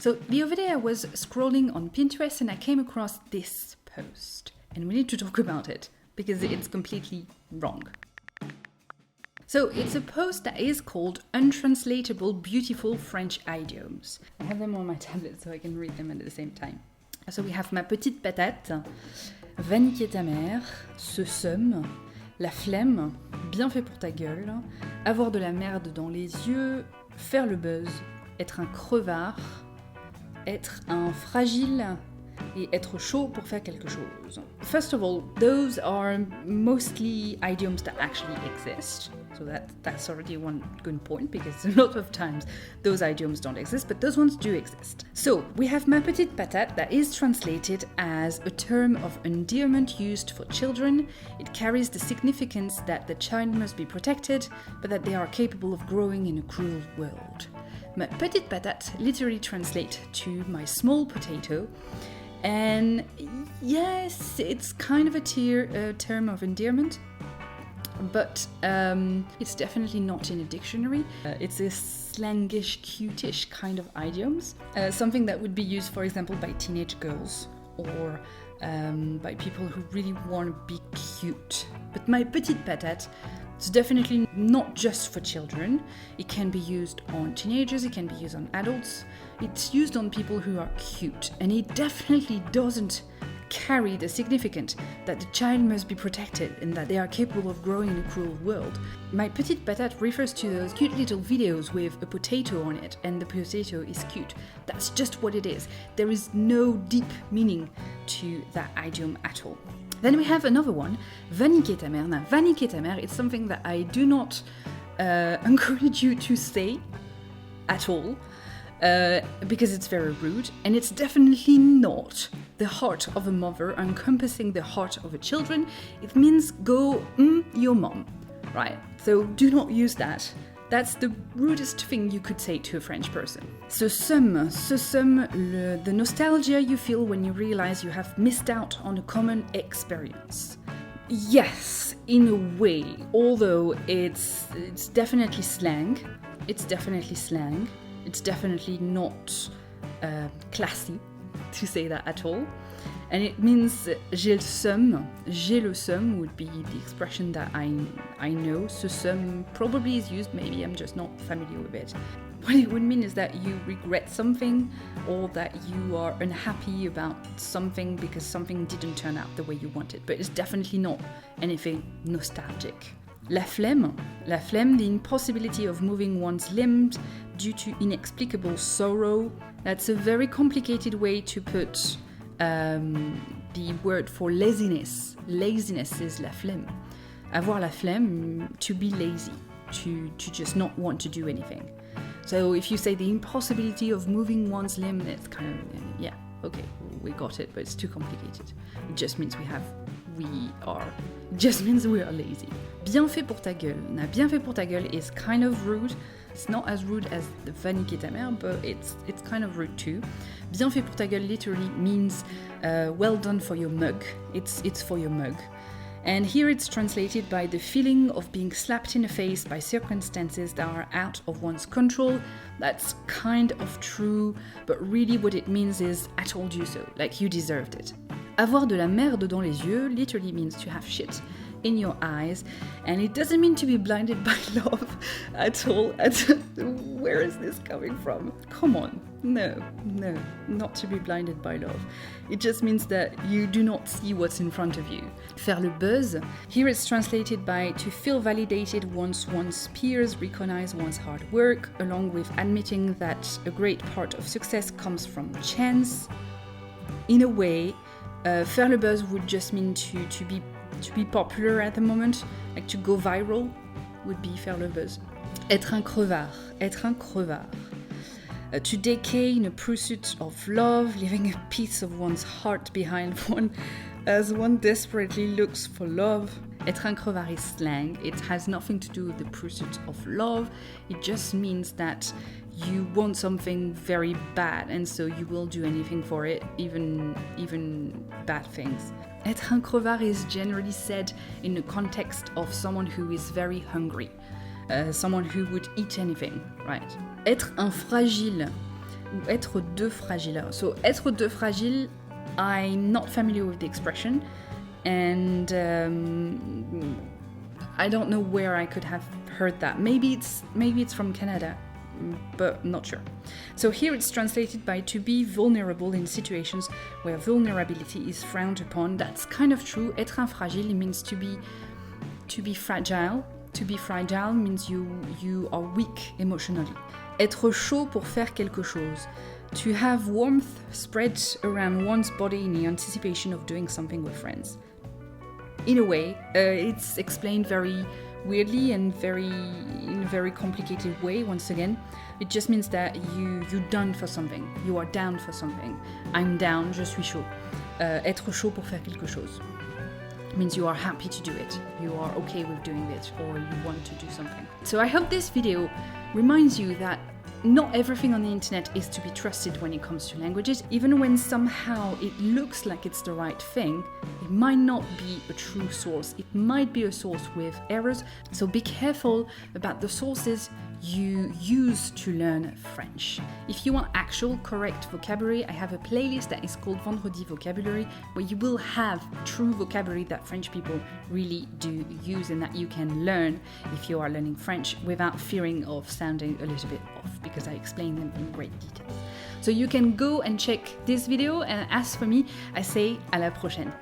So the other day I was scrolling on Pinterest and I came across this post. And we need to talk about it because it's completely wrong. So it's a post that is called Untranslatable Beautiful French Idioms. I have them on my tablet so I can read them at the same time. So we have ma petite patate, va niquer ta mère, ce seum, la flemme, bien fait pour ta gueule, avoir de la merde dans les yeux, faire le buzz, être un crevard, être un fragile et être chaud pour faire quelque chose. First of all, those are mostly idioms that actually exist. So that's already one good point because a lot of times those idioms don't exist, but those ones do exist. So we have ma petite patate that is translated as a term of endearment used for children. It carries the significance that the child must be protected, but that they are capable of growing in a cruel world. Ma petite patate literally translates to my small potato. And yes, it's kind of a term of endearment, but it's definitely not in a dictionary. It's a slangish, cutish kind of idioms. Something that would be used, for example, by teenage girls or by people who really want to be cute. But my petite patate, it's definitely not just for children. It can be used on teenagers, it can be used on adults. It's used on people who are cute, and it definitely doesn't carry the significance that the child must be protected and that they are capable of growing in a cruel world. My petite patate refers to those cute little videos with a potato on it, and the potato is cute. That's just what it is. There is no deep meaning to that idiom at all. Then we have another one, va niquer ta mère. Now, va niquer ta mère is something that I do not encourage you to say at all, because it's very rude, and it's definitely not the heart of a mother encompassing the heart of a children. It means go, your mom, right? So do not use that. That's the rudest thing you could say to a French person. Ce seum, the nostalgia you feel when you realize you have missed out on a common experience. Yes, in a way, although it's definitely slang. It's definitely not classy to say that at all. And it means j'ai le seum would be the expression that I know. Ce seum probably is used, maybe I'm just not familiar with it. What it would mean is that you regret something or that you are unhappy about something because something didn't turn out the way you wanted. But it's definitely not anything nostalgic. La flemme, the impossibility of moving one's limbs due to inexplicable sorrow. That's a very complicated way to put the word for laziness. Laziness is la flemme. Avoir la flemme, to be lazy, to just not want to do anything. So if you say the impossibility of moving one's limb, it's kind of, yeah, okay, we got it, but it's too complicated. It just means we are lazy. Bien fait pour ta gueule. Now, bien fait pour ta gueule is kind of rude. It's not as rude as the va niquer ta mère, but it's kind of rude too. Bien fait pour ta gueule literally means well done for your mug. It's for your mug. And here it's translated by the feeling of being slapped in the face by circumstances that are out of one's control. That's kind of true, but really what it means is I told you so, like you deserved it. Avoir de la merde dans les yeux literally means to have shit in your eyes, and it doesn't mean to be blinded by love at all. Where is this coming from? Come on, no, not to be blinded by love. It just means that you do not see what's in front of you. Faire le buzz, here it's translated by to feel validated once one's peers recognize one's hard work, along with admitting that a great part of success comes from chance. In a way, faire le buzz would just mean to be popular at the moment, like to go viral would be faire le buzz. Être un crevard. To decay in a pursuit of love, leaving a piece of one's heart behind one as one desperately looks for love. Être un crevard is slang. It has nothing to do with the pursuit of love. It just means that you want something very bad, and so you will do anything for it, even bad things. Être un crevard is generally said in the context of someone who is very hungry, someone who would eat anything, right? Être un fragile. ou être de fragile. So être de fragile, I'm not familiar with the expression, and I don't know where I could have heard that. Maybe it's from Canada, but not sure. So here it's translated by to be vulnerable in situations where vulnerability is frowned upon. That's kind of true. Être infragile means to be fragile. To be fragile means you are weak emotionally. Être chaud pour faire quelque chose. To have warmth spread around one's body in the anticipation of doing something with friends. In a way, it's explained very weirdly and in a very complicated way. Once again, it just means that you're done for something. You are down for something. I'm down, je suis chaud. Être chaud pour faire quelque chose means you are happy to do it. You are okay with doing it, or you want to do something. So I hope this video reminds you that not everything on the internet is to be trusted when it comes to languages. Even when somehow it looks like it's the right thing, it might not be a true source. It might be a source with errors. So be careful about the sources you use to learn French. If you want actual correct vocabulary, I have a playlist that is called Vendredi Vocabulary, where you will have true vocabulary that French people really do use and that you can learn if you are learning French without fearing of sounding a little bit off, because I explain them in great detail. So you can go and check this video, and as for me, I say à la prochaine.